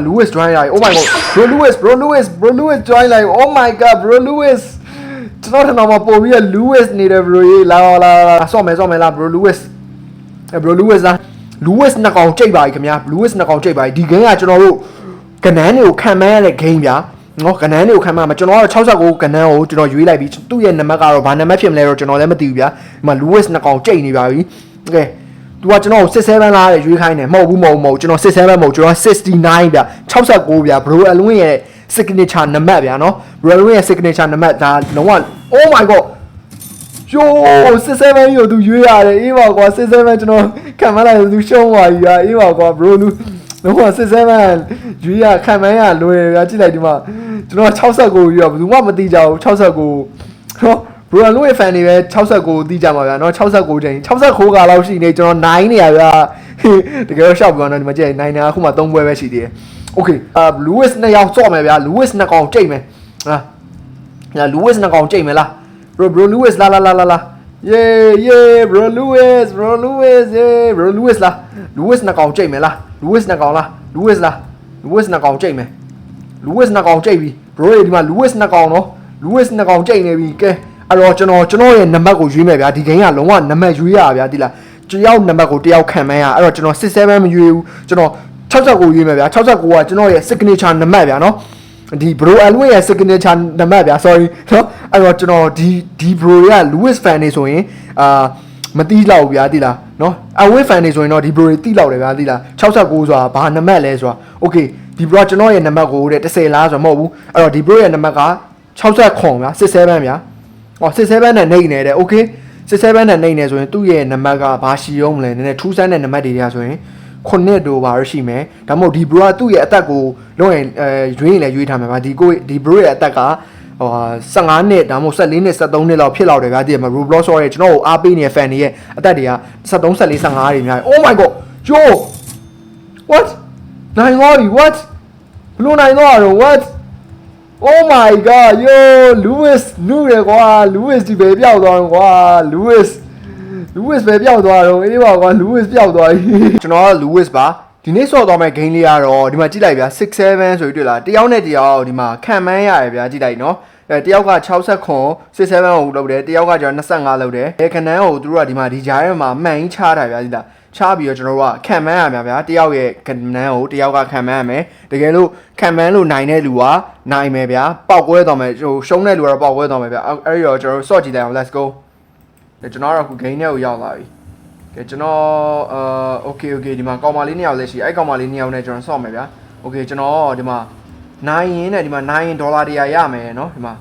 Lewis join လိုက် Oh my god bro Lewis join လိုက် Oh my god bro Lewis ကျွန်တော်ထင်တော့မပို့ပြီး Lewis နေတယ် bro ရေးလာဆော့မယ်လား bro Lewis bro Lewis လား Lewis နှစ်ကောင်ကြိတ်ပါပြီခင်ဗျာ Lewis နှစ်ကောင်ကြိတ်ပါပြီဒီ game ကကျွန်တော်တို့ကနန်းတွေကိုခံမှန်းရတဲ့ game ဗျာနော်ကနန်းတွေကိုခံမှန်းမှာကျွန်တော်ကတော့69ကနန်းကိုကျွန်တော်ရွေးလိုက်ပြီးသူ့ရဲ့နံပါတ်ကတော့ဘာနံပါတ်ဖြစ်မလဲတော့ကျွန်တော်လည်းမသိဘူးဗျာဒီမှာ Lewis နှစ်ကောင်ကြိတ်နေပါပြီ Okay तू ကကျွန်တော်67လားရွေးခိုင်းတယ်မဟုတ်ဘူးကျွန်တော်67မဟုတ်ကျွန်တော်69ဗျ69ဗျ bro Alwin ရဲ့ signature နံပါတ်ဗျာနော် bro Alwin ရဲ့ signature နံပါတ်ဒါလုံးဝ Oh my god yo 67ကို तू ရွေးရတယ်အေးပါကွာ67ကျွန်တော်ခံမလိုက် तू ရှုံးသွားပြီဗျာအေးပါကွာ bro လုံးဝ67ရွေးရခံမရလွယ်ဗျာကြည့်လိုက်ဒီမှာကျွန်တော်69ရွေးရဘယ်သူမှမသိကြဘူး69နော်bro လူရဲ့ fan တွေပဲ69တီးကြမှာဗျာเนาะ69ချိန်69ကလောက်ရှိနေကျွန်တော်9နေရဗျာတကယ်တော့ရှောက်ပြောတော့ဒီမှာကြည့်9နေအခုမှ3ပွဲပဲရှိသေးတယ် Okay Lewis နှစ်ယောက်စော့မယ်ဗျာ Lewis နှစ်ကောင်ကြိတ်မယ်ဟာ Lewis နှစ်ကောင်ကြိတ်မယ်လား bro Lewis လာ yeah bro Lewis yeah bro Lewis လာ Lewis နှစ်ကောင်ကြိတ်မယ်လား Lewis နှစ်ကောင်လား Lewis နှစ်ကောင်ကြိတ်မယ် Lewis နှစ်ကောင်ကြိတ်ပြီ bro ဒီမှာ Lewis နှစ်ကောင်နော် Lewis နှစ်ကောင်ကြိတ်နေပြီကဲအဲ့တော့ကျွန်တော်ရဲ့နံပါတ်ကိုရွေးမယ်ဗျာဒီ game ကလုံးဝနံပါတ်ရွေးရဗျာဒီလားတယောက်နံပါတ်ကိုတယောက်ခံမှန်းရအဲ့တော့ကျွန်တော်67မရွေးဘူးကျွန်တော်69ရွေးမယ်ဗျာ69ကကျွန်တော်ရဲ့ signature နံပါတ်ဗျာနော်ဒီ bro Alwin ရဲ့ signature နံပါတ်ဗျာ sorry နော်အဲ့တော့ကျွန်တော်ဒီ bro ရဲ့ Lewis fan တွေဆိုရင်မတီးလောက်ဗျာဒီလားနော် Alwin fan တွေဆိုရင်တော့ဒီ bro တွေတီးလောက်တယ်ဗျာဒီလား69ဆိုတာဘာနံပါတ်လဲဆိုတာ okay ဒီ bro ကျွန်တော်ရဲ့နံပါတ်ကိုတဲ့10လားဆိုတော့မဟုတ်ဘူးအဲ့တော့ဒီ bro ရဲ့နံပါတ်က60ခွန်ဗျာ67ဗျာ67နဲ့နှိမ့်နေတယ် okay 67နဲ့နှိမ့်နေဆိုရင်သူ့ရဲ့နံပါတ်ကဘာရှိအောင်မလဲနည်းနည်းထူးဆန်းတဲ့နံပါတ်တွေတွေကဆိုရင်9တို့ပါရရှိမယ်ဒါမှမဟုတ်ဒီ bro ကသူ့ရဲ့အသက်ကိုလုံးရင်ရွေးရင်လည်းရွေးထားမှာပါဒီ bro ရဲ့အသက်က15နှစ်ဒါမှမဟုတ်14နှစ်13နှစ်လောက်ဖြစ်လောက်တယ်ဗျာဒီမှာ Roblox ရဲ့ကျွန်တော်ကိုအားပေးနေတဲ့ fan တွေရဲ့အသက်တွေက73 14 15တွေများ Oh my god yo what နိုင်သွားပြီ what ဘလို့နိုင်သွားတော့ what Oh my god yo Lewis နူးတယ်ကွာ Lewis ဒီပဲပြောက်သွားတော့ကွာ Lewis ပဲပြောက်သွားတော့အေးပါကွာ Lewis ပြောက်သွားပြီကျွန်တော်က Lewis ပါဒီနေ့ဆော့သွားမယ့် game လေးကတော့ဒီမှာကြည့်လိုက်ဗျာ67ဆိုပြီးတွေ့လားတယောက်နဲ့တယောက်ဒီမှာခံမှန်းရတယ်ဗျာကြည့်လိုက်နော်တယောက်က60ခွန်67ကိုလုပ်တယ်တယောက်ကကျတော့25လုပ်တယ်ခဏန်းကိုသူတို့ကဒီမှာဒီကြားထဲမှာမှန်ကြီးချတာဗျာကြည့်လားချပြီးတော့ကျွန်တော်တို့ကခံမှန်းရမှာဗျာတယောက်ရဲ့ခဏန်းကိုတယောက်ကခံမှန်းရမယ်တကယ်လို့ခံမှန်းလို့နိုင်တဲ့လူကနိုင်မယ်ဗျာပေါက်ကွဲသွားမယ်ဟိုရှုံးတဲ့လူကတော့ပေါက်ကွဲသွားမယ်ဗျာအဲ့ဒီတော့ကျွန်တော်တို့ဆော့ကြည့်လိုက်အောင် let's go ကျွန်တော်ကတော့ခု game ထဲကိုရောက်လာပြီကဲကျွန်တော်okay ဒီမှာကောင်မလေး2ယောက်လည်းရှိအဲ့ကောင်မလေး2ယောက်နဲ့ကျွန်တော်ဆော့မယ်ဗျာ okay ကျွန်တော်ဒီမှာနိုင်ရင်နဲ့ဒီမှာနိုင်ရင်ဒေါ်လာ100ရမယ်เนาะဒီမှာ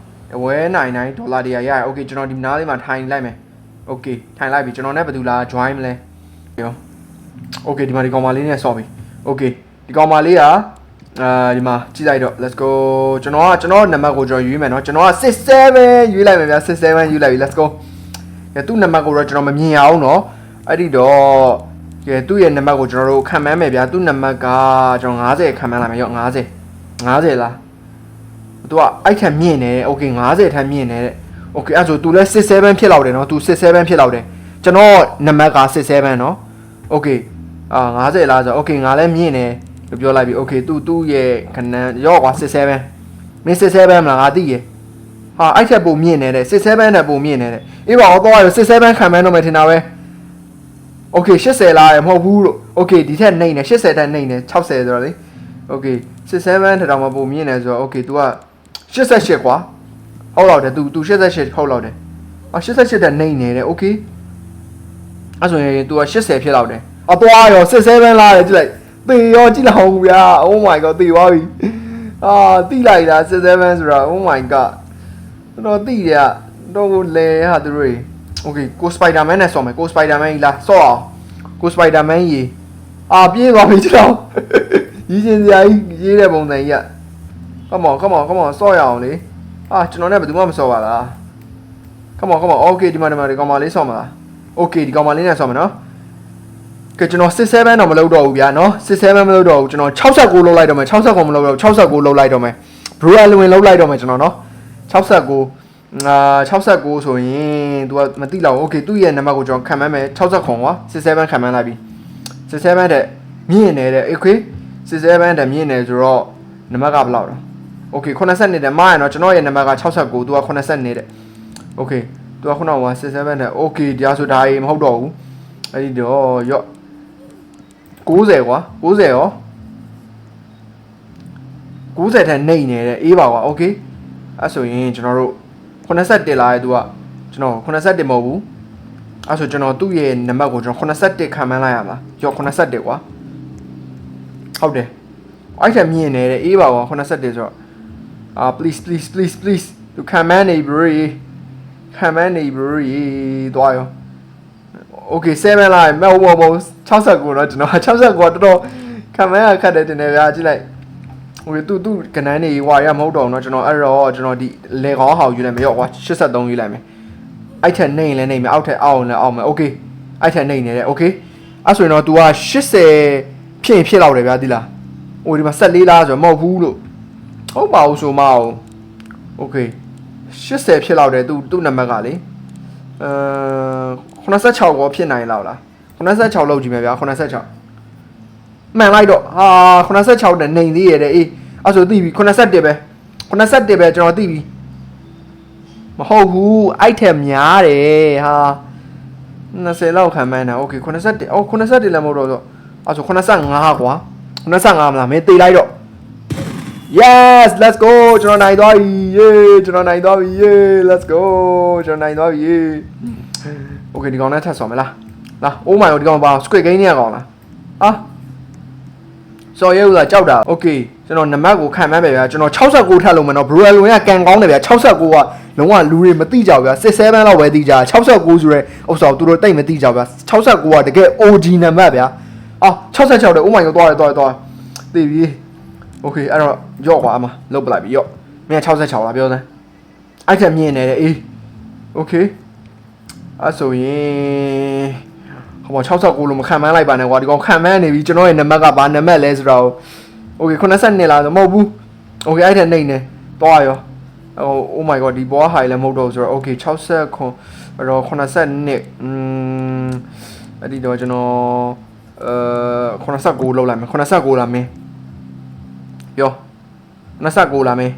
ဝဲ99ဒေါ်လာ100ရတယ် okay ကျွန်တော်ဒီနားလေးမှာထိုင်လိုက်မယ် okay ထိုင်လိုက်ပြီကျွန်တော်နဲ့ဘယ်သူလာ join မလဲရော okay ဒီမှာဒီကောင်မလေးနဲ့ဆော့ပြီ okay ဒီကောင်မလေးကဒီမှာကြည့်လိုက်တော့ let's go ကျွန်တော်နံပါတ်ကိုကျွန်တော်ရွေးမယ်เนาะကျွန်တော်က67ရွေးလိုက်မယ်ဗျာ67ရွေးလိုက်ပြီ let's go ကဲသူ့နံပါတ်ကိုတော့ကျွန်တော်မမြင်ရအောင်เนาะအဲ့ဒီတော့ကဲသူ့ရဲ့နံပါတ်ကိုကျွန်တော်တို့ခံမှန်းမယ်ဗျာသူ့နံပါတ်ကကျွန်တော်50ခံမှန်းလိုက်မယ်ရော50လားသူကအဲ့ထက်မြင့်နေတယ် okay 50ထက်မြင့်နေတဲ့ okay အဲ့ဆိုသူလဲ67ဖြစ်လောက်တယ်เนาะသူ67ဖြစ်လောက်တယ်ကျွန်တော်နံပါတ်က67เนาะ okay 50လားဆို okay ငါလည်းမြင့်နေလို့ပြောလိုက်ပြီ okay သူ့ရဲ့ခဏန်းရောကွာ67မင်း67မလားငါသိရဟာအဲ့ထက်ပိုမြင့်နေတဲ့67ထက်ပိုမြင့်နေတဲ့အေးပါတော့တော့67ခံမှန်းတော့မယ်ထင်တာပဲOkay 80လားမဟုတ်ဘူးလို့ Okay ဒီထက်နှိမ့်နေ80ထက်နှိမ့်နေ60ဆိုတော့လေ Okay 67ထက်တော့မပုံမြင့်နေဆိုတော့ Okay तू က88ကွာဟုတ်လောက်တယ် तू 88ဟုတ်လောက်တယ်88ထက်နှိမ့်နေတယ် Okay အဲ့ဆိုရင် तू က80ဖြစ်လောက်တယ်အသွားရော67လားကြည့်လိုက်သေရောကြည့်လောက်ဗျာ Oh my god သေသွားပြီတိလိုက်တာ67ဆိုတာ Oh my god တော့တိရတော့လေဟာသူတွေOkay ကို Spider-Man နဲ့ဆော့မယ်ကို Spider-Man ကြီးလားဆော့အောင်ကို Spider-Man ကြီးပြေးသွားပြီကျွန်တော်ရီးချင်းစရာကြီးရေးတဲ့ပုံစံကြီးက Come on ဆော့ရအောင်လေကျွန်တော်နဲ့ဘယ်သူမှမဆော့ပါလား Come on Okay ဒီမှာဒီကောင်မလေးဆော့မလား Okay ဒီကောင်မလေးနဲ့ဆော့မယ်နော်ကဲကျွန်တော်67တော့မလုပ်တော့ဘူးဗျာနော်67မလုပ်တော့ဘူးကျွန်တော်69လုပ်လိုက်တော့မယ်69မလုပ်တော့69လုပ်လိုက်တော့မယ် Bro Alwin လုပ်လိုက်တော့မယ်ကျွန်တော်နော်69 69ဆိုရင် तू ကမသိလောက် okay သူ့ရဲ့နံပါတ်ကိုကျွန်တော်ခံမှန်းမယ်60ခွန်ကွာ67ခံမှန်းလိုက်ပြီ67တဲ့မြင့်နေတဲ့ okay 67တမြင့်နေဆိုတော့နံပါတ်ကဘယ်လောက်လဲ Okay 80နေတယ်မရနော်ကျွန်တော်ရဲ့နံပါတ်က69သူက80နေတဲ့ Okay သူကခုနက67တဲ့ Okay ဒါဆိုဒါကြီးမဟုတ်တော့ဘူးအဲ့ဒီတော့ရော့90ကွာ90ရော90ထက်နှိမ့်နေတယ်အေးပါကွာ Okay အဲ့ဆိုရင်ကျွန်တော်တို့81လာရဲ့သူကကျွန်တော်81မဟုတ်ဘူးအဲ့ဆိုကျွန်တော်သူ့ရဲ့နံပါတ်ကိုကျွန်တော်81ခံမှန်းလိုက်ရမလားရော့81ကွာဟုတ်တယ်အဲ့ထက်မြင့်နေတယ်အေးပါကွာ81ဆိုတော့please သူခံမှန်းနေပြီခံမှန်းနေပြီသွားရော Okay 7လာမဟုတ်69တော့ကျွန်တော်69ကတော်တော်ခံမှန်းရခက်တယ်တင်တယ်ဗျာကြည့်လိုက်ဟိုသူကနန်းနေဝါရမဟုတ်တော့เนาะကျွန်တော်အဲ့တော့ကျွန်တော်ဒီလေကောင်းဟောက်ယူလိုက်မယ်ရော့ကွာ83ယူလိုက်မယ်အဲ့ထက်နေရင်လည်းနေမယ်အောက်ထက်အောက်လည်းအောက်မယ် Okay အဲ့ထက်နေနေတယ် Okay အဲ့ဆိုရင်တော့ तू က80ဖြစ်လောက်တယ်ဗျာဒီလားဟိုဒီမှာ14လားဆိုတော့မဟုတ်ဘူးလို့ဟုတ်ပါဘူးဆိုမအောင် Okay 80ဖြစ်လောက်တယ်သူ့နံပါတ်ကလေ86ကိုဖြစ်နိုင်လောက်လား86လောက်ကြည့်မယ်ဗျာ86မှန်လိုက်တော့ဟာ86နဲ့နေသေးရတယ်အေးအဲ့ဆိုသိပြီ81ပဲကျွန်တော်သိပြီမဟုတ်ဘူးအဲ့ထက်များတယ်ဟာ20လောက်ခံမှန်းတာ Okay 81အော်81လည်းမဟုတ်တော့အဲ့ဆို85ကွာ85မလားမင်းတေးလိုက်တော့ Yes let's go ကျွန်တော်နိုင်သွားပြီ ကျွန်တော်နိုင်သွားပြီ let's go ကျွန်တော်နိုင်သွားပြီ Okay ဒီကောင်နဲ့ထပ်ဆော်မလားလာ Oh my god ဒီကောင်ပါ Squid Game နဲ့ကောင်လားဟာစော်ရဲဥသာကြောက်တာ Okay ကျွန်တော်နံပါတ်ကိုခံမှန်းပဲဗျာကျွန်တော်69ထပ်လို့မနော် Bro Alwin ကကန်ကောင်းတယ်ဗျာ69ကလုံးဝလူတွေမသိကြဘူးဗျာ67လောက်ပဲသိကြ69ဆိုရဲဥစ္စာသူတို့တိတ်မသိကြဘူးဗျာ69ကတကယ် OG နံပါတ်ဗျာ66တဲ့ Oh my god သွားသိပြီ Okay အဲ့တော့ရော့ကွာအမလုတ်ပလိုက်ပြီရော့မင်း66လားပြောစမ်းအဲ့ထက်မြင့်နေတယ်အေး Okay အဲ့ဆိုရင်ဟိုမှာ69လို့မခံမှန်းလိုက်ပါနဲ့ကွာဒီကောင်ခံမှန်းနေပြီကျွန်တော်ရဲ့နံပါတ်ကဘာနံပါတ်လဲဆိုတော့ Okay 82လားဆိုမဟုတ်ဘူး Okay အဲ့ထက်နှိမ့်နေသွားရောOh my god ဒီဘောဟိုင်လည်းမဟုတ်တော့ဆိုတော့ Okay 60ခွန်အဲ့တော့82အဲ့ဒီတော့ကျွန်တော်89လောက်လိုက်မယ်89လားမင်းပြော29လားမင်း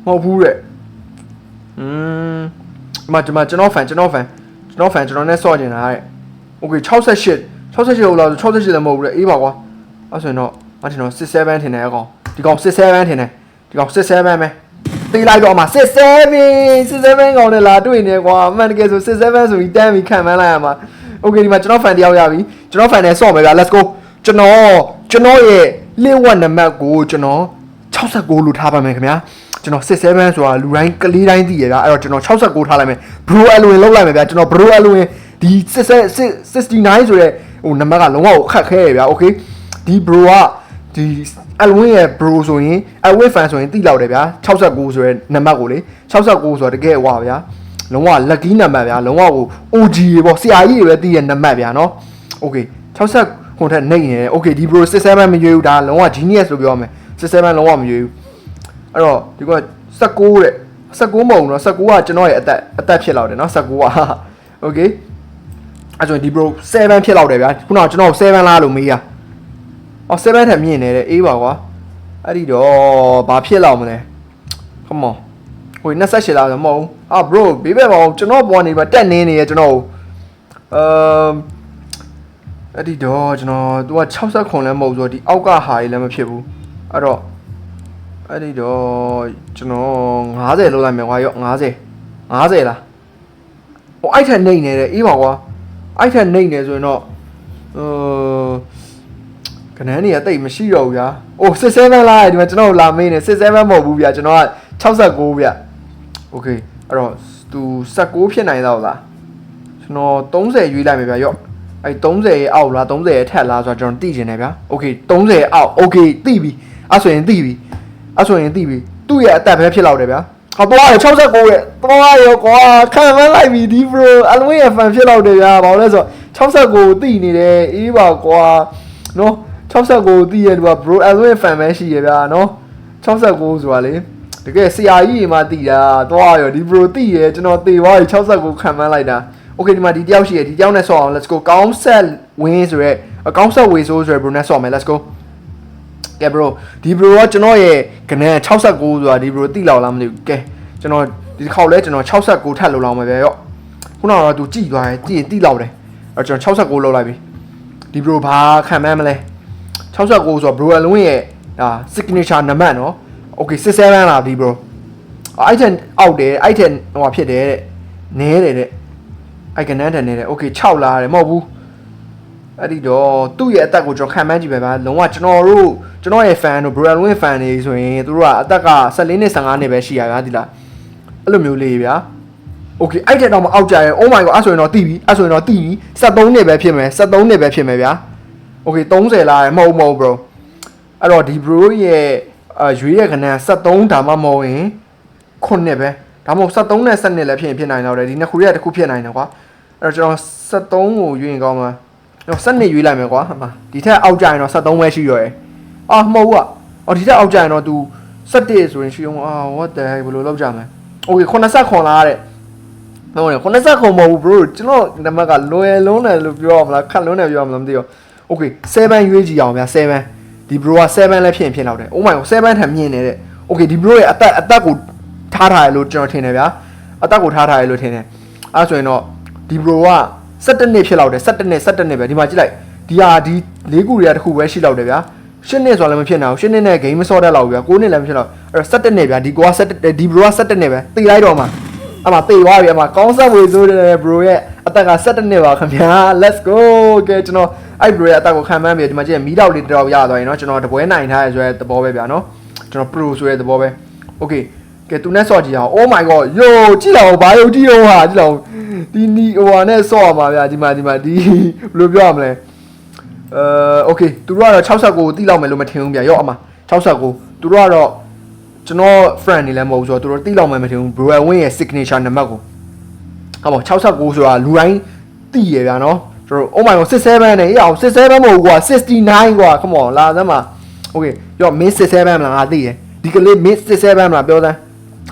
မဟုတ်ဘူးတဲ့ကျွန်တော်ဖန်ကျွန်တော်နဲ့ဆော့နေတာတဲ့ Okay 68ဟုတ်လား68လည်းမဟုတ်ဘူးတဲ့အေးပါကွာအဲ့ဆိုရင်တော့အထင်တော့67ထင်တယ်အကောင်ဒီကောင်67ထင်တယ်ဒီကောင်67ပဲတေးလိုက်တော့မှ67ကောင်နဲ့လာတွေ့နေကွာအမှန်တကယ်ဆို67ဆိုပြီးတန်းပြီးခံမှန်းလိုက်ရမှာ Okay ဒီမှာကျွန်တော်ဖန်တယောက်ရပြီကျွန်တော်ဖန်နဲ့ဆော့မယ်ဗျာ let's go ကျွန်တော်ရဲ့လင်းဝက်နံပါတ်ကိုကျွန်တော်69လို့ထားပါမယ်ခင်ဗျာကျွန်တော်67ဆိုတာလူတိုင်းကလေးတိုင်းသိရဗျာအဲ့တော့ကျွန်တော်69ထားလိုက်မယ် Bro Alwin လောက်လိုက်မယ်ဗျာကျွန်တော် Bro Alwin ဒီ69ဆိုရဲဟိုနံပါတ်ကလုံးဝခက်ခဲရဗျာ Okay ဒီ Bro ကဒီ Alwin ရဲ့ Bro ဆိုရင် Alwin fan ဆိုရင်သိလောက်တယ်ဗျာ69ဆိုရဲနံပါတ်ကိုလေ69ဆိုတာတကယ်ဟွာဗျာလုံးဝ lucky နံပါတ်ဗျာလုံးဝကို OG ရေပေါ့ဆရာကြီးတွေပဲသိရနံပါတ်ဗျာနော် Okay 60ခွန်ထက်နှိမ့်နေတယ် Okay ဒီ Bro 67မရွေးဘူးဒါလုံးဝ genius လို့ပြောရမယ်67လုံးဝမရွေးဘူးအဲ့တော့ဒီက19တဲ့19မဟုတ်ဘူးနော်19ကကျွန်တော်ရဲ့အသက်ဖြစ်လောက်တယ်နော်19က Okay အဲ့ဆိုရင်ဒီ Bro 7ဖြစ်လောက်တယ်ဗျာခုနကကျွန်တော်7လားလို့မေးရ7ထက်မြင့်နေတယ်အေးပါကွာအဲ့ဒီတော့ဘာဖြစ်လောက်မလဲ Come on ဟို28လားဆိုမဟုတ်ဘူးBro ဘေးဘက်ပါကျွန်တော်ပေါ်နေပါတက်နေနေရကျွန်တော်အဲ့ဒီတော့ကျွန်တော်သူက60ခွန်လည်းမဟုတ်ဆိုတော့ဒီအောက်ကဟာကြီးလည်းမဖြစ်ဘူးအဲ့တော့အဲ့ဒီတော့ကျွန်တော်50လောက်လိုက်မယ်ကွာရော့50လားဟိုအဲ့ထက်နှိမ့်နေတယ်အေးပါကွာအဲ့ထက်နှိမ့်နေဆိုရင်တော့ကနန်းနေရတိတ်မရှိတော့ဘူးဗျာ67လားဒီမှာကျွန်တော်လာမင်းနေ67မဟုတ်ဘူးဗျာကျွန်တော်က69ဗျာ Okay အဲ့တော့သူ19ဖြစ်နိုင်တော့လားကျွန်တော်30ရွေးလိုက်မယ်ဗျာရော့အဲ့30ရဲ့အောက်လား30ရဲ့ထက်လားဆိုတော့ကျွန်တော်သိချင်တယ်ဗျာ Okay 30ရဲ့အောက် Okay သိပြီအဲ့ဆိုရင်သိပြီသူ့ရဲ့အသက်ပဲဖြစ်လောက်တယ်ဗျာဟောသွားတယ်69ရဲ့သွားရောကွာခံမလိုက်ပြီဒီ Bro Alwin ရဲ့ fan ဖြစ်လောက်တယ်ဗျာဘာလို့လဲဆိုတော့69သိနေတယ်အေးပါကွာနော်69သိရတူက Bro Alwin fan ပဲရှိရဗျာနော်69ဆိုတာလေတကယ်ဆရာကြီးတွေမှသိတာသွားရောဒီ Bro သိရကျွန်တော်သေသွားပြီ69ခံမလိုက်တာ Okay ဒီမှာဒီတယောက်ရှိရဒီတယောက်နဲ့ဆော့အောင် let's go ကောင်းဆက်ဝင်းဆိုရဲကောင်းဆက်ဝေဆိုးဆိုရဲ Bro နဲ့ဆော့မယ် let's go ကဲ bro ဒီ bro ကကျွန်တော်ရဲ့ကနေ69ဆိုတာဒီ bro တိလောက်လားမသိဘူးကဲကျွန်တော်ဒီတစ်ခေါက်လဲကျွန်တော်69ထပ်လောက်လောက်မယ်ဗျရော့ခုနကတော့သူကြည်သွားတယ်ကြည်တိလောက်တယ်အဲ့ကျွန်တော်69လောက်လိုက်ပြီဒီ bro ဘာခံမှန်းမလဲ69ဆိုတော့ bro အလုံးရဲ့signature နံပါတ်နော် okay 67လားဒီ bro အဲ့ထက်အောက်တယ်အဲ့ထက်ဟိုဖြစ်တယ်တဲ့နဲတယ်တဲ့အဲ့ကနန်းတန်နေတယ် okay 6လားတယ်မဟုတ်ဘူးအဲ့ဒီတော့သူ့ရဲ့အသက်ကိုကျွန်တော်ခံမှန်းကြည့်ပဲဗျာလုံးဝကျွန်တော်ရဲ့ fan တို့ bro အလုံးရဲ့ fan တွေဆိုရင်သူတို့ကအသက်က14နှစ်15နှစ်ပဲရှိရဗျာဒီလားအဲ့လိုမျိုးလေးဗျာ okay အဲ့တဲ့တော့မအောက်ကြရဲ oh my god အဲ့ဆိုရင်တော့တီးပြီ73နှစ်ပဲဖြစ်မယ်73နှစ်ပဲဖြစ်မယ်ဗျာ okay 30လားမဟုတ် bro အဲ့တော့ဒီ bro ရဲ့ရွေးရဲ့ခဏ73ဒါမှမဟုတ်ရင်9နှစ်ပဲဒါမှမဟုတ်73နဲ့7နှစ်လည်းဖြစ်နိုင်တော့တယ်ဒီနှစ်ခုရဲ့တစ်ခုဖြစ်နိုင်တယ်ကွာအဲ့တော့ကျွန်တော်73ကိုရွေးရင်ကောင်းမှာတော့7နှစ်ရွေးလိုက်မယ်ကွာဟာဒီထက်အောက်ကြရင်တော့73ပဲရှိရော်ရယ်မဟုတ်ဘူးအော်ဒီထက်အောက်ကြရင်တော့ तू 71ဆိုရင်ရှိအောင်what the heck ဘယ်လိုလုပ်ကြမလဲ okay 89လားတဲ့ဟုတ်တယ်89မဟုတ်ဘူး bro ကျွန်တော်နံပါတ်ကလွယ်လုံးတယ်လို့ပြောရမလားခက်လုံးတယ်ပြောရမလားမသိဘူး okay 7ရွေးကြည့်အောင်ဗျာ7ဒီ bro က7လည်းဖြစ်လောက်တယ် oh my god 7ထပ်မြင်နေတဲ့ okay ဒီ bro ရဲ့အသက်ကိုထားထားရလို့ကျွန်တော်ထင်တယ်ဗျာအသက်ကိုထားထားရလို့ထင်တယ်အဲ့ဆိုရင်တော့ဒီ bro က17နှစ်ဖြစ်လောက်တယ်17နှစ်ပဲဒီမှာကြည့်လိုက်ဒီဟာဒီ၄ခုတွေကတစ်ခုပဲရှိလောက်တယ်ဗျာ10နှစ်ဆိုတာလည်းမဖြစ်နိုင်ဘူး10နှစ်နဲ့ game မဆော့တတ်လောက်ဘူးဗျာ9နှစ်လည်းမဖြစ်တော့အဲ့တော့17နှစ်ဗျာဒီကွာ17ဒီ bro က17နှစ်ပဲတေးလိုက်တော့မှာအမှတေးသွားပြီအမှကောင်းဆက်ဝေဆိုးတယ် bro ရဲ့အသက်က17နှစ်ပါခင်ဗျာ let's go ကဲကျွန်တော်အဲ့ bro ရဲ့အသက်ကိုခံမှန်းပြီးဒီမှာကြည့်မီးတောက်လေးတော်ရသွားရင်เนาะကျွန်တော်တပွဲနိုင်ထားရဲဆိုတဲ့သဘောပဲဗျာเนาะကျွန်တော် pro ဆိုတဲ့သဘောပဲ okay ကဲသူနဲ့ဆော့ကြည့်အောင် oh my god yo ကြည့်လောက်ဘာယုံကြည့်အောင်ဟာကြည့်လောက်ဒီနီဟိုဟာနဲ့ဆော့ရမှာဗျာဒီမှာဒီဘယ်လိုပြောရမလဲokay သူတို့ကတော့69ကိုတိလောက်မယ်လို့မထင်ဘူးဗျာရော့အမ69သူတို့ကတော့ကျွန်တော် friend နေလည်းမဟုတ်ဘူးဆိုတော့သူတို့တိလောက်မယ်မထင်ဘူး bro win ရဲ့ signature နံပါတ်ကိုဟုတ်ပါ69ဆိုတာလူတိုင်းတိရဗျာနော်ကျွန်တော် oh my god 67နဲ့အေးအောင်67မဟုတ်ဘူးကွာ69ကွာ come on လာစမ်းပါ okay ရော့ miss 67မလားငါသိတယ်ဒီကလေး miss 67မလားပြောစမ်း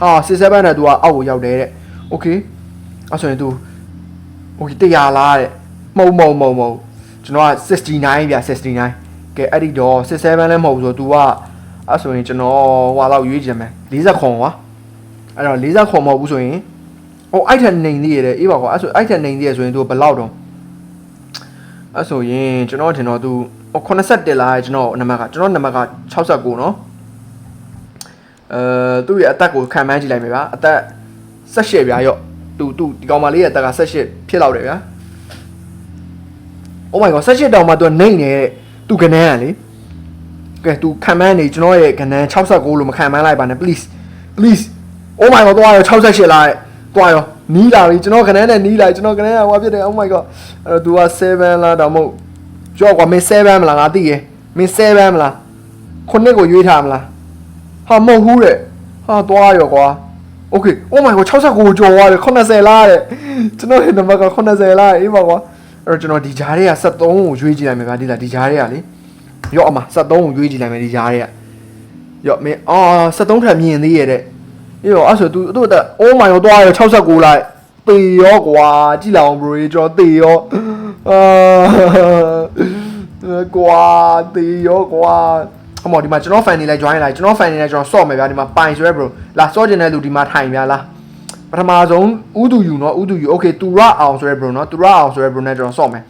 67နဲ့ तू ကအောက်ကိုရောက်တယ်တဲ့ okay အဲ့ဆိုရင် तू okay 100လားတဲ့မဟုတ်ကျွန်တော်က69ဗျာ69ကဲအဲ့ဒီတော့67လည်းမဟုတ်ဘူးဆိုတော့ तू ကအဲ့ဆိုရင်ကျွန်တော်ဟွာလောက်ရွေးချင်မယ်40ခွန်ကွာအဲ့တော့40ခွန်မဟုတ်ဘူးဆိုရင်အဲ့ထက်နေသေးရတယ်အေးပါကွာအဲ့ဆိုအဲ့ထက်နေသေးရဆိုရင် तू ဘယ်လောက်တော့အဲ့ဆိုရင်ကျွန်တော်ထင်တော့ तू 81လားကျွန်တော်နံပါတ်က69နော်သူ့ရဲ့အသက်ကိုခံမှန်းကြည့်လိုက်မယ်ဗျာအသက်18ဗျာရော့သူဒီကောင်မလေးရဲ့အသက်က18ဖြစ်လောက်တယ်ဗျာ oh my god 18တောင်မှ तू နှိမ့်နေတဲ့ तू ကနန်းอ่ะလေကဲ तू ခံမှန်းနေကျွန်တော်ရဲ့ကနန်း69လို့မခံမှန်းလိုက်ပါနဲ့ please oh my god သွားရော68လားတဲ့သွားရောနီးလာပြီကျွန်တော်ကနန်းနဲ့နီးလာကျွန်တော်ကနန်းကဟိုဖြစ်တယ် oh my god အဲ့တော့ तू က7လားတောင်မဟုတ်ကြောက်ကွာမင်း7မလားငါသိရမင်း7မလားခုနှစ်ကိုရွေးထားမလားဟာမဟုတ်ဘူးတဲ့ဟာသွားရောကွာ okay oh my god 69ကျော်သွားတယ်80လားတဲ့ကျွန်တော်ရဲ့နံပါတ်က80လားအေးပါကွာအဲ့တော့ကျွန်တော်ဒီဂျားတွေက73ကိုရွေးကြည့်လိုက်မယ်ဗျာဒီလားဒီဂျားတွေကလေရော့အမ73ကိုရွေးကြည့်လိုက်မယ်ဒီဂျားတွေကရော့မင်း73ထပ်မြင်သေးရတဲ့ရော့အဲ့ဆို तू သူ့အသက် oh my god သွားရော69လားတေရောကွာကြည့်လိုက်အောင် bro ကျွန်တော်တေရောကွာတေရောကွာအမော်ဒီမှာကျွန်တော် fan နေလိုက် join လိုက်ကျွန်တော် fan နေလိုက်ကျွန်တော်ဆော့မယ်ဗျာဒီမှာပိုင်ဆိုရဲ bro လာဆော့ကျင်တဲ့လူဒီမှာထိုင်ဗျာလားပထမဆုံးဥတူယူနော်ဥတူယူ okay သူရအောင်ဆိုရဲ bro နော်သူရအောင်ဆိုရဲ bro နဲ့ကျွန်တော်ဆော့မယ်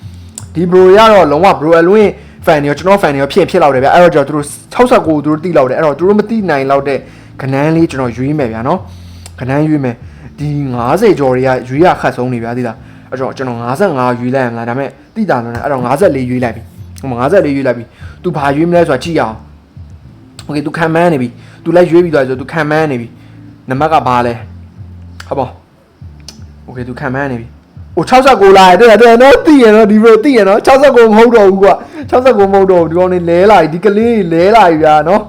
ဒီ bro ရတော့လုံးဝ bro အလွင့် fan တွေရောကျွန်တော် fan တွေရောဖြစ်လောက်တယ်ဗျာအဲ့တော့ကျွန်တော်သူတို့69သူတို့တိလောက်တယ်အဲ့တော့သူတို့မတိနိုင်လောက်တဲ့ခနန်းလေးကျွန်တော်ရွေးမယ်ဗျာနော်ခနန်းရွေးမယ်ဒီ90ကျော်တွေကရွေးရခတ်ဆုံးနေဗျာသိလားအဲ့တော့ကျွန်တော်55ရွေးလိုက်ရမလားဒါပေမဲ့တိတာလို့အဲ့တော့54ရွေးလိုက်ပြီဟို54ရွေးလိုက်ပြီ तू ဘာရွေးမလဲဆိုတာကြည့်အောင်okay तू ခံမှန်းနေပြီ तू လိုက်ရွေးပြီးသွားဆို तू ခံမှန်းနေပြီနံပါတ်ကဘာလဲဟုတ်ပါ okay तू ခံမှန်းနေပြီဟို69လာတယ်နော်သိရနော်ဒီ bro သိရနော်69မဟုတ်တော့ဘူးကွာ69မဟုတ်တော့ဘူးဒီကောင်နေလဲလာပြီဒီကလေးလဲလာပြီဗျာနော်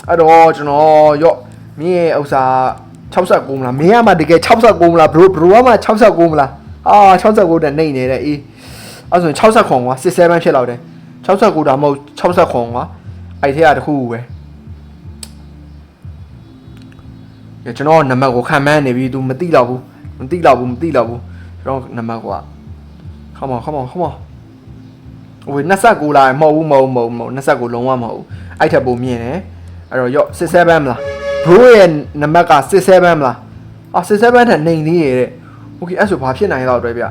အဲ့တော့ကျွန်တော်ရော့မင်းရဲ့ဥစ္စာ69မလားမင်းကမှတကယ်69မလား bro ကမှ69မလား69တဲ့နှိမ့်နေတဲ့အေးအဲ့ဆိုရင်60ခွန်ကွာ67ဖြစ်လောက်တယ်69ဒါမဟုတ်60ခွန်ကွာအဲ့ထက်ကတခုပဲကျွန်တော်နံပါတ်ကိုခံမှန်းနေပြီ तू မသိတော့ဘူးကျွန်တော်နံပါတ်ကွာ come on ဟို29လာမဟုတ်ဘူး29လုံးဝမဟုတ်ဘူးအဲ့ထက်ပိုမြင့်တယ်အဲ့တော့ရော့67မလား bro ရဲ့နံပါတ်က67မလားအော်67ထက်နေသေးရဲ့โอเคအဲ့ဆိုဘာဖြစ်နိုင်တော့တွေ့ဗျ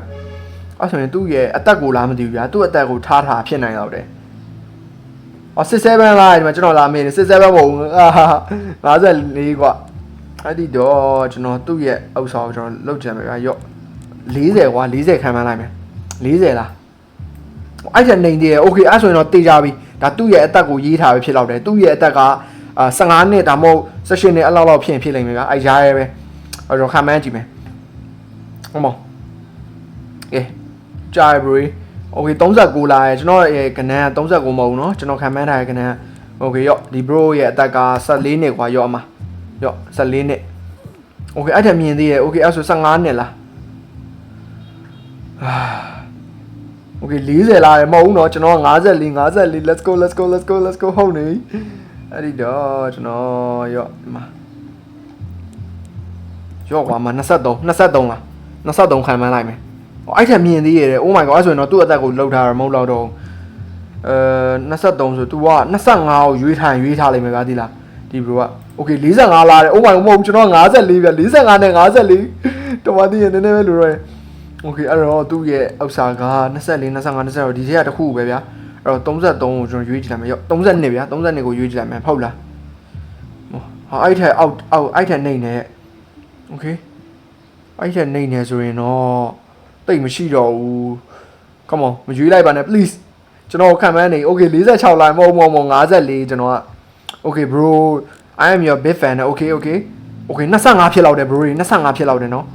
အဲ့ဆိုရင်သူ့ရဲ့အသက်ကိုလားမသိဘူးဗျာသူ့အသက်ကိုထားဖြစ်နိုင်တော့တယ်အော်67လားဒီမှာကျွန်တော်လာမေးတယ်67မဟုတ်ဘူး54กว่าအဲ့ဒီတော့ကျွန်တော်သူ့ရဲ့အုပ်ဆောင်ကျွန်တော်လောက်ချင်မယ်ဗျာရော့40ကွာ40ခံမှန်းလိုက်မယ်40လားအဲ့ဒါနေသေးတယ်โอเคအဲ့ဆိုရင်တော့တေးကြပြီဒါသူ့ရဲ့အသက်ကိုရေးထားပဲဖြစ်တော့တယ်သူ့ရဲ့အသက်က15နှစ်ဒါမှမဟုတ်16နှစ်အလောက်ဖြစ်လိမ့်မယ်ဗျာအဲ့ရားရဲပဲအဲ့တော့ခံမှန်းကြည့်မယ်ဟုတ်မောကဲကြာပြီ โอเค39လာရဲ့ကျွန်တော်ရဲ့ကနန်းက39မဟုတ်ဘူးเนาะကျွန်တော်ခံမှန်းထားရဲ့ကနန်းโอเคရော့ဒီ bro ရဲ့အသက်က14နှစ်ကွာရော့အမရော့14နှစ်โอเคအဲ့ထက်မြင်သေးရဲ့โอเคအဲ့ဆို15နှစ်လားโอเค40လာတယ်မဟုတ်ဘူးเนาะကျွန်တော်54 let's goဟုတ်နေအဲ့ဒီတော့ကျွန်တော်ရော့ဒီမှာရော့ကွာမှာ23လား23ခံမှန်းလိုက်မယ်အဲ့ထက်မြင်သေးရတယ် oh my god အဲ့ဆိုရင်တော့သူ့အသက်ကိုလှုပ်ထားတာမဟုတ်တော့23ဆို तू က25ကိုရွေးထားလိမ့်မယ်ဗျာဒီလားဒီ bro က okay 45လာတယ် oh my god မဟုတ်ဘူးကျွန်တော်54ဗျာ45နဲ့54တော်ပါသေးရင်နည်းနည်းပဲလိုတော့ okay အဲ့တော့သူ့ရဲ့အောက်စာက24 25 20ဒီထက်ကတစ်ခုပဲဗျာအဲ့တော့33ကိုကျွန်တော်ရွေးကြည့်လိုက်မယ်ရော32ဗျာ32ကိုရွေးကြည့်လိုက်မယ်ဟုတ်လားဟာအဲ့ထက်အောက်အဲ့ထက်နေနေ okay အဲ့ထက်နေနေဆိုရင်တော့တိတ်မရှိတော့ဘူး come on မရွေးလိုက်ပါနဲ့ please ကျွန်တော်ခံမှန်းနေ okay 46လိုက်မဟုတ်54ကျွန်တော်က okay bro I am your big fan okay 25ဖြစ်လောက်တယ် bro 25ဖြစ်လောက်တယ်နော်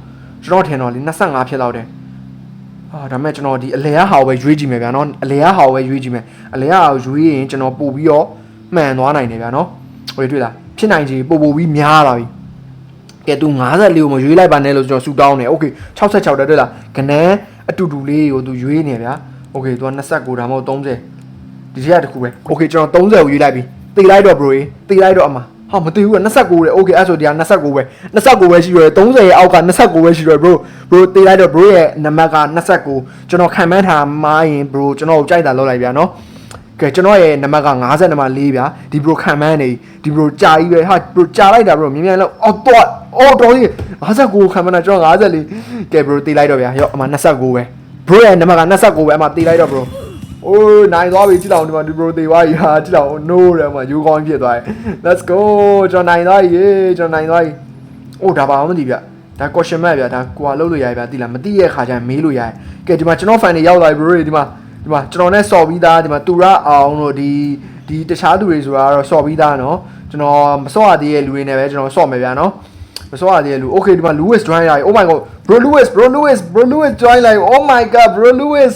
ကျွန်တော်ထင်တော့လေ25ဖြစ်လောက်တယ်ဒါမဲ့ကျွန်တော်ဒီအလဲရဟာကိုပဲရွေးကြည့်မယ်ဗျာနော်အလဲရဟာကိုပဲရွေးကြည့်မယ်အလဲရဟာကိုရွေးရင်ကျွန်တော်ပို့ပြီးတော့မှန်သွားနိုင်တယ်ဗျာနော်ဟိုတွေ့လားဖြစ်နိုင်ချေပို့ပြီးများလာပြီကဲသူ54ကိုမရွေးလိုက်ပါနဲ့လို့ကျွန်တော်ဆူတောင်းတယ် okay 66တက်တွေ့လားကနန်းအတူတူလေးကိုသူရွေးနေဗျာ okay သူက29ဒါမှမဟုတ်30ဒီထက်တခုပဲ okay ကျွန်တော်30ကိုရွေးလိုက်ပြီတေးလိုက်တော့ bro တေးလိုက်တော့အမဟာမသိဘူးက29တဲ့ okay အဲ့ဆိုဒီက29ပဲရှိရတယ်30ရဲ့အောက်က29ပဲရှိရတယ် bro တေးလိုက်တော့ bro ရဲ့နံပါတ်က29ကျွန်တော်ခံမှန်းထားမှရင် bro ကျွန်တော်ကိုကြိုက်တာလောက်လိုက်ဗျာနော်ကဲကျွန်တော်ရဲ့နံပါတ်က50နံပါတ်4ဗျာဒီ bro ခံမှန်းနေဒီ bro ကြာကြီးပဲဟာ bro ကြာလိုက်တာ bro မြင်လောက်တော်ကြီး59ခံမှန်းတာကျွန်တော်54ကဲ bro တေးလိုက်တော့ဗျာရောအမ29ပဲ bro ရဲ့နံပါတ်က29ပဲအမတေးလိုက်တော့ bro အိုးနိုင်သွားပြီကြည့်အောင်ဒီမှာဒီ bro တေးသွားပြီဟာကြည့်အောင် no တယ်မှာယူကောင်းဖြစ်သွားတယ် let's go ကျွန်တော်နိုင်သွားပြီအိုးဒါပါမသိဗျဒါ question mark ဗျဒါကိုကလုပ်လို့ရပြီဗျသိလားမသိရဲ့ခါကျရင်မေးလို့ရတယ်ကဲဒီမှာကျွန်တော် fan တွေရောက်လာပြီ bro ဒီမှာကျွန်တော်နဲ့စော်ပြီးသားဒီမှာတူရအောင်တို့ဒီတခြားသူတွေဆိုတာတော့စော်ပြီးသားเนาะကျွန်တော်မစော်ရသေးတဲ့လူတွေနဲ့ပဲကျွန်တော်စော်မယ်ဗျာเนาะမစော်ရသေးတဲ့လူ okay ဒီမှာ Lewis join လာပြီ oh my god bro Lewis join လာပြီ oh my god bro Lewis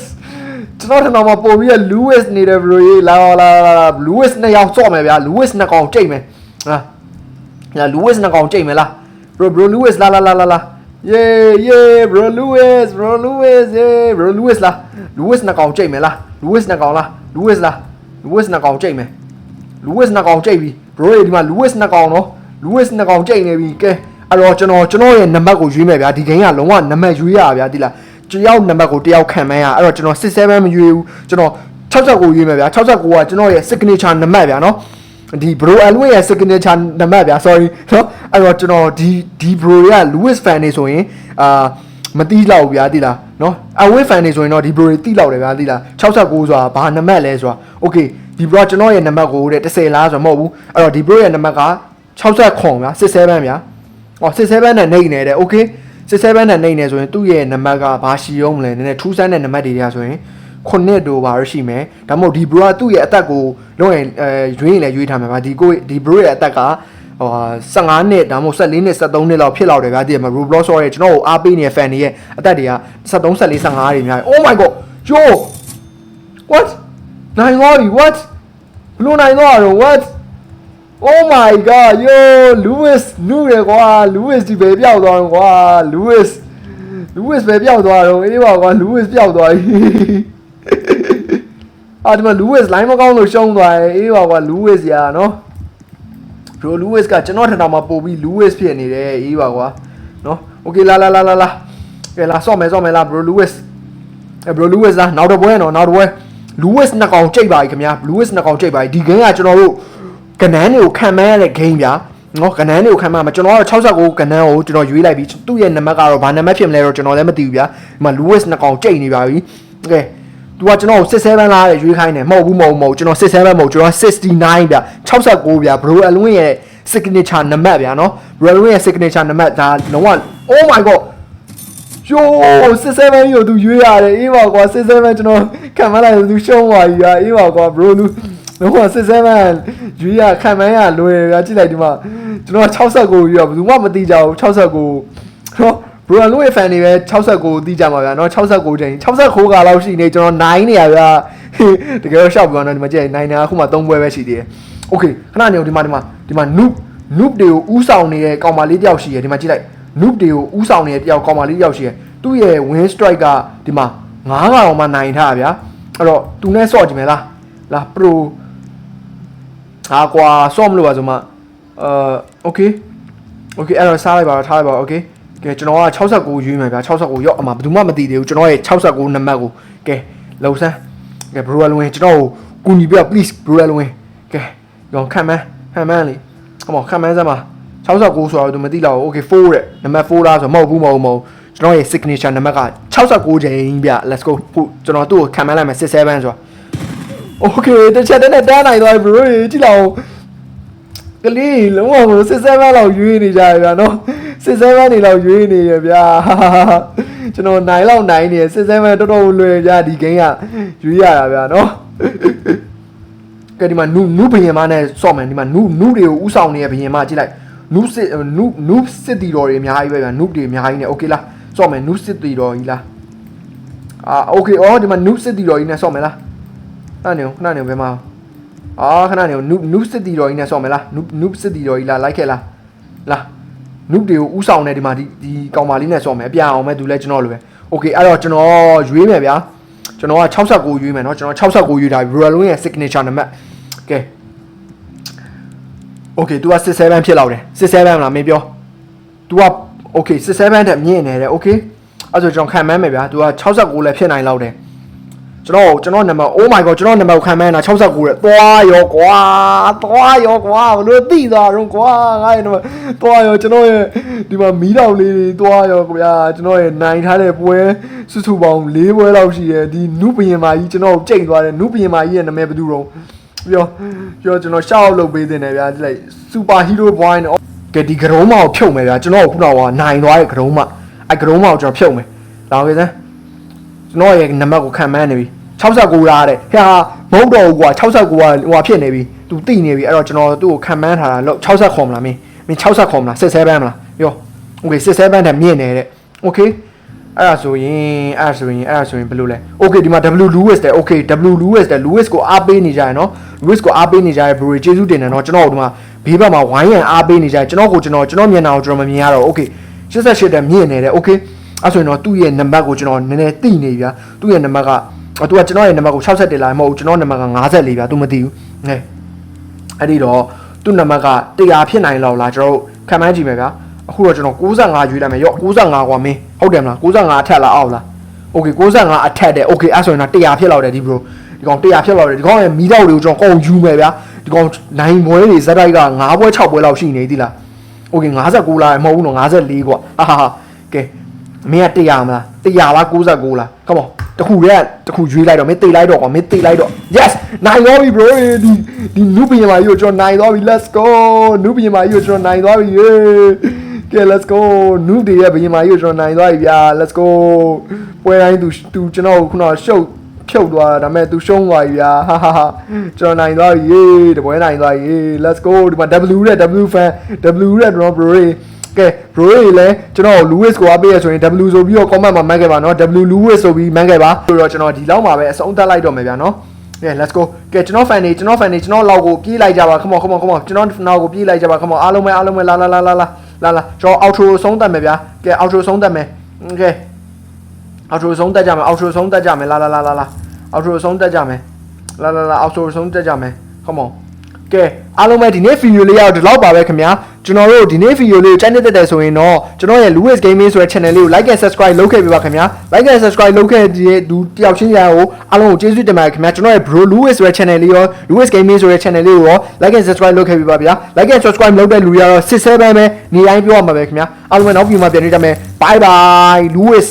ကျွန်တော်ထင်တော့မပို့ပြီး Lewis နေတယ် bro လာ Lewis နှစ်ယောက်စော်မယ်ဗျာ Lewis နှစ်ကောင်ကြိတ်မယ်ဟာLewis နှစ်ကောင်ကြိတ်မယ်လား bro Lewis လာyeah bro Lewis yeah bro Lewis လား Lewis နှစ်ကောင်ကြိတ်မယ်လား Lewis နှစ်ကောင်ကြိတ်မယ် Lewis နှစ်ကောင်ကြိတ်ပြီ bro ဒီမှာ Lewis နှစ်ကောင်နော် Lewis နှစ်ကောင်ကြိတ်နေပြီကဲအဲ့တော့ကျွန်တော်ရဲ့နံပါတ်ကိုရွေးမယ်ဗျာဒီဂိမ်းကလုံးဝနံပါတ်ရွေးရပါဗျာဒီလားတယောက်နံပါတ်ကိုတယောက်ခံမှန်းရအဲ့တော့ကျွန်တော်67မရွေးဘူးကျွန်တော်69ရွေးမယ်ဗျာ69ကကျွန်တော်ရဲ့ signature နံပါတ်ဗျာနော်ဒီ bro alway ရဲ့ signature နံပါတ်ဗျာ sorry နော်အဲ့တော့ကျွန်တော်ဒီ bro ရဲ့ Lewis fan နေဆိုရင်မတီးလောက်ဗျာတိလားနော် away fan နေဆိုရင်တော့ဒီ bro တွေတီးလောက်တယ်ဗျာတိလား69ဆိုတာဘာနံပါတ်လဲဆိုတာ okay ဒီ bro ကျွန်တော်ရဲ့နံပါတ်ကိုတဲ့10လားဆိုတော့မဟုတ်ဘူးအဲ့တော့ဒီ bro ရဲ့နံပါတ်က60ခွန်ဗျာ67ဗျာ67နဲ့နေနေတယ် okay 67နဲ့နေနေဆိုရင်သူ့ရဲ့နံပါတ်ကဘာရှိအောင်မလဲနည်းနည်းထူးဆန်းတဲ့နံပါတ်တွေရဆိုရင်9တို့ပါရရှိမယ်ဒါမှမဟုတ်ဒီ bro ကသူ့ရဲ့အသက်ကိုလုံးရင်ရွေးရင်လည်းရွေးထားမှာပါဒီ bro ရဲ့အသက်က15နှစ်ဒါမှမဟုတ်14နှစ်13နှစ်လောက်ဖြစ်လောက်တယ်ဗျာဒီမှာ Roblox ရဲ့ကျွန်တော်ကိုအားပေးနေတဲ့ fan တွေရဲ့အသက်တွေက73 14 15တွေများတယ် oh my god yo what နိုင်သွားပြီ what ဘလို့နိုင်သွားတော့ what oh my god yo Lewis နူးရကွာ Lewis ဒီပဲပြောက်သွားတော့ကွာ Lewis ပဲပြောက်သွားတော့အေးပါကွာ Lewis ပြောက်သွားပြီဒီမှာ Lewis line မကောင်းလို့ရှုံးသွားတယ်အေးပါကွာ Lewis ရာနော် bro Lewis ကကျွန်တော်ထင်တာမှာပို့ပြီး Lewis ဖြစ်နေတယ်အေးပါကွာနော် okay လာကဲလာဆော့မယ်လား bro Lewis လားနောက်တစ်ပွဲနော်နောက်တစ်ပွဲ Lewis နှစ်ကောင်ကြိတ်ပါပြီခင်ဗျာ Lewis နှစ်ကောင်ကြိတ်ပါပြီဒီ game ကကျွန်တော်တို့ကနန်းတွေကိုခံမှန်းရတဲ့ game ဗျာနော်ကနန်းတွေကိုခံမှန်းမှာကျွန်တော်ကတော့69ကနန်းကိုကျွန်တော်ရွေးလိုက်ပြီသူ့ရဲ့နံပါတ်ကတော့ဘာနံပါတ်ဖြစ်မလဲတော့ကျွန်တော်လည်းမသိဘူးဗျာဒီမှာ Lewis နှစ်ကောင်ကြိတ်နေပါပြီโอเคသူကကျွန်တော်67လားတဲ့ရွေးခိုင်းတယ်မဟုတ်ဘူးကျွန်တော်67မဟုတ်ကျွန်တော်69ဗျ69ဗျာ Bro Alwin ရဲ့ signature နံပါတ်ဗျာနော် Bro Alwin ရဲ့ signature နံပါတ်ဒါလုံးဝ Oh my god yo 67ရောသူရွေးရတယ်အေးပါကွာ67ကျွန်တော်ခံမလိုက်သူရှုံးသွားပြီဗျာအေးပါကွာ bro လူလုံးဝ67ရွေးရခံမရလွယ်ဗျာကြည့်လိုက်ဒီမှာကျွန်တော်69ရွေးရဘယ်သူမှမသိကြဘူး69နော် bro လူရဲ့ fan တွေပဲ69သိကြမှာဗျာနော်69ချိန်69ကလောက်ရှိနေကျွန်တော်9နေရဗျာတကယ်တော့ရှောက်ပြောတော့ဒီမှာကြည့်9နေအခုမှ3ပွဲပဲရှိသေးတယ် okay ခဏနေဒီမှာ noob တွေကိုဥဆောင်နေတဲ့ကောင်မလေးတယောက်ရှိရဒီမှာကြည့်လိုက် noob တွေကိုဥဆောင်နေတဲ့တယောက်ကောင်မလေးတယောက်ရှိရသူ့ရဲ့ win strike ကဒီမှာ9ကောင်မှနိုင်ထားဗျာအဲ့တော့သူနဲ့ဆော့ကြည့်မယ်လား pro ဟာကွာဆော့မလို့ပါဆိုမှokay အဲ့တော့စားလိုက်ပါတော့ထားလိုက်ပါ okay ကဲကျွန်တော်က69ရွေးမယ်ဗျာ69ရော့အမှဘယ်သူမှမသိသေးဘူးကျွန်တော်ရဲ့69နံပါတ်ကိုကဲလှုပ်ဆန်းကဲ bro Alwin ကျွန်တော်ကိုကူညီပြ please bro Alwin ကဲရောခံမန်းလေcome on ခံမန်းစမ်းပါ69ဆိုတော့သူမသိတော့ okay 4တဲ့နံပါတ်4လားဆိုမဟုတ်ဘူးကျွန်တော်ရဲ့ signature နံပါတ်က69ချိန်ဗျ let's go ခုကျွန်တော်သူ့ကိုခံမန်းလိုက်မယ်67ဆိုတော့ okay တစ်ချက်တည်းနဲ့တန်းနိုင်သွားပြီ bro ကြည့်လောက်ကလေးလုံးဝ67လောက်ရွေးနေကြရဗျာနော်67နေလောက်ရွေးနေရဗျာကျွန်တော်9လောက်9နေ67တော်တော်လွယ်ကြဒီ game ကရွေးရတာဗျာနော်ကဲဒီမှာနူးဘယင်မနဲ့ဆော့မယ်ဒီမှာနူးတွေကိုဥဆောင်နေတဲ့ဘယင်မကြည့်လိုက်နူးစစ်တီတော်တွေအများကြီးပဲဗျာနူးတွေအများကြီးနဲ့ okay လားဆော့မယ်နူးစစ်တီတော်ကြီးလားokay ဒီမှာနူးစစ်တီတော်ကြီးနဲ့ဆော့မယ်လားခဏနေဘယ်မှာခဏနေနူးစစ်တီတော်ကြီးနဲ့ဆော့မယ်လားနူးစစ်တီတော်ကြီးလားလိုက်ခဲ့လားနူးတွေကိုဥဆောင်နေဒီမှာဒီကောင်မလေးနဲ့ဆော့မယ်အပြအောင်မဲ့သူလဲကျွန်တော်လိုပဲ okay အဲ့တော့ကျွန်တော်ရွေးမယ်ဗျာကျွန်တော်က69ရွေးမယ်เนาะကျွန်တော်69ရွေးထားပြီ Royal Win ရဲ့ signature နံပါတ်ကဲ okay तू က67ဖြစ်လောက်တယ်67မလားမင်းပြော तू က okay 67တက်မြင့်နေတယ် okay အဲ့ဆိုကျွန်တော်ခံမှန်းမယ်ဗျာ तू က69လည်းဖြစ်နိုင်လောက်တယ်ကျွန်တော်နံပါတ် oh my god ကျွန်တော်နံပါတ်ကိုခံမှန်းတာ69တဲ့သွားရောကွာဘလို့သိသွားတော့ကွာငါ့ရဲ့နံပါတ်သွားရောကျွန်တော်ရဲ့ဒီမှာမီးတောင်လေးတွေသွားရောဗျာကျွန်တော်ရဲ့နိုင်ထားတဲ့ပွဲစုပေါင်း4ပွဲလောက်ရှိတယ်ဒီနုဘရင်မာကြီးကျွန်တော်ကြိတ်သွားတယ်နုဘရင်မာကြီးရဲ့နာမည်ဘယ်သူတော့ပြောကျွန်တော်ရှောက်လုပ်ပေးတင်တယ်ဗျာလိုက် super hero boy နဲ့ကဲဒီကရုံးမကိုဖြုတ်မယ်ဗျာကျွန်တော်ခုနကနိုင်သွားတဲ့ကရုံးမအဲ့ကရုံးမကိုကျွန်တော်ဖြုတ်မယ်လာခဲ့စမ်းကျွန်တော်ရဲ့နံပါတ်ကိုခံမှန်းနေပြီ69လားတဲ့ဟဲ့ဟာမဟုတ်တော့ဘူးကွာ69ကဟိုဖြစ်နေပြီ तू တိနေပြီအဲ့တော့ကျွန်တော်သူ့ကိုခံမှန်းထားတာလို့60ခေါ်မလားမင်း60ခေါ်မလား67မလားပြော okay 67တက်မြင့်နေတဲ့ okay အဲ့ဒါဆိုရင်ဘယ်လိုလဲ okay ဒီမှာ W Lewis တဲ့ okay W Lewis တဲ့ Lewis ကိုအားပေးနေကြရနော် Lewis ကိုအားပေးနေကြရ bro ကျေးဇူးတင်တယ်နော်ကျွန်တော်တို့ဒီမှာဘေးဘက်မှာဝိုင်းရန်အားပေးနေကြကျွန်တော်မျက်နှာကိုကျွန်တော်မမြင်ရတော့ okay 88တက်မြင့်နေတယ် okay အဲ့ဆိုရင်တော့သူ့ရဲ့နံပါတ်ကိုကျွန်တော်နည်းနည်းသိနေပြီဗျာသူ့ရဲ့နံပါတ်ကသူကကျွန်တော်ရဲ့နံပါတ်ကို61လာမဟုတ်ဘူးကျွန်တော်နံပါတ်က54ဗျာ तू မသိဘူးဟဲ့အဲ့ဒီတော့သူ့နံပါတ်က100ဖြစ်နိုင်လောက်လားကျွန်တော်တို့ခံမှန်းကြည့်မယ်ဗျာအခုတော့ကျွန်တော်65ရွေးလိုက်မယ်ရော့65ကွာမင်းဟုတ်တယ်မလား65အထက်လားအောက်လား okay 65အထက်တယ် okay အဲ့ဆိုရင်တော့100ဖြစ်လောက်တယ်ဒီ bro ဒီကောင်100ဖြစ်လောက်တယ်ဒီကောင်ရဲ့မီးတောက်တွေကိုကျွန်တော်ကုန်ယူမယ်ဗျာဒီကောင်နိုင်ပွဲတွေဇက်တိုက်က9ပွဲ6ပွဲလောက်ရှိနေသီလား okay 59လားမဟုတ်ဘူးနော်54ကွာဟာကဲမင်းက100မလား100လား69လား come on တခုရွေးလိုက်တော့မင်းတိတ်လိုက်တော့ကွာမင်းတိတ်လိုက်တော့ yes နိုင်သွားပြီ bro ဒီနုပင်မာကြီးကိုကျွန်တော်နိုင်သွားပြီ let's go နုပင်မာကြီးကိုကျွန်တော်နိုင်သွားပြီကဲ let's go နုတွေရဲ့ဘင်မာကြီးကိုကျွန်တော်နိုင်သွားပြီဗျာ let's go ပွဲတိုင်းသူကျွန်တော်ခုနရှုပ်ဖြုတ်သွားတာဒါပေမဲ့ तू ရှုံးသွားပြီဗျာဟာကျွန်တော်နိုင်သွားပြီတပွဲနိုင်သွားပြီ let's go ဒီမှာ W တဲ့ W fan W တဲ့ bro ကဲ bro တွေလည်းကျွန်တော် Lewis ကိုအားပေးရဆိုရင် W ဆိုပြီးတော့ comment မှာမှတ်ခဲ့ပါနော် W Lewis ဆိုပြီးမှတ်ခဲ့ပါဆိုတော့ကျွန်တော်ဒီလောက်မှာပဲအဆုံးသတ်လိုက်တော့မယ်ဗျာနော်ကဲ let's go ကဲကျွန်တော် fan တွေကျွန်တော်လောက်ကိုပြေးလိုက်ကြပါ come on ကျွန်တော်နောက်ကိုပြေးလိုက်ကြပါ come on အားလုံးပဲလာကျွန်တော် outro ဆုံးသတ်မယ်ဗျာကဲ outro ဆုံးသတ်မယ်ကဲ outro ဆုံးသတ်ကြမယ် outro ဆုံးသတ်ကြမယ်လာ outro ဆုံးသတ်ကြမယ်လာ outro ဆုံးသတ်ကြမယ် come on ကဲအားလုံးပဲဒီနေ့ video လေးရတော့ဒီလောက်ပါပဲခင်ဗျာ ကျွန်တော်တို့ဒီနေ့ဗီဒီယိုလေးကိုကြိုက်နေတဲ့ဆိုရင်တော့ကျွန်တော်ရဲ့ Lewis Gaming ဆိုတဲ့ channel လေးကို like and subscribe လုပ်ခဲ့ပေးပါခင်ဗျာ like and subscribe လုပ်ခဲ့တဲ့သူတယောက်ချင်းရာကိုအားလုံးကိုကျေးဇူးတင်ပါတယ်ခင်ဗျာကျွန်တော်ရဲ့ Bro Lewis ဆိုတဲ့ channel လေးရော Lewis Gaming ဆိုတဲ့ channel လေးကိုရော like and subscribe လုပ်ခဲ့ပေးပါဗျာ like and subscribe လုပ်တဲ့လူတွေကတော့67ပဲနေတိုင်းပြောရမှာပဲခင်ဗျာအားလုံးပဲနောက်ဗီဒီယိုမှာပြန်တွေ့ကြမယ် bye bye Lewis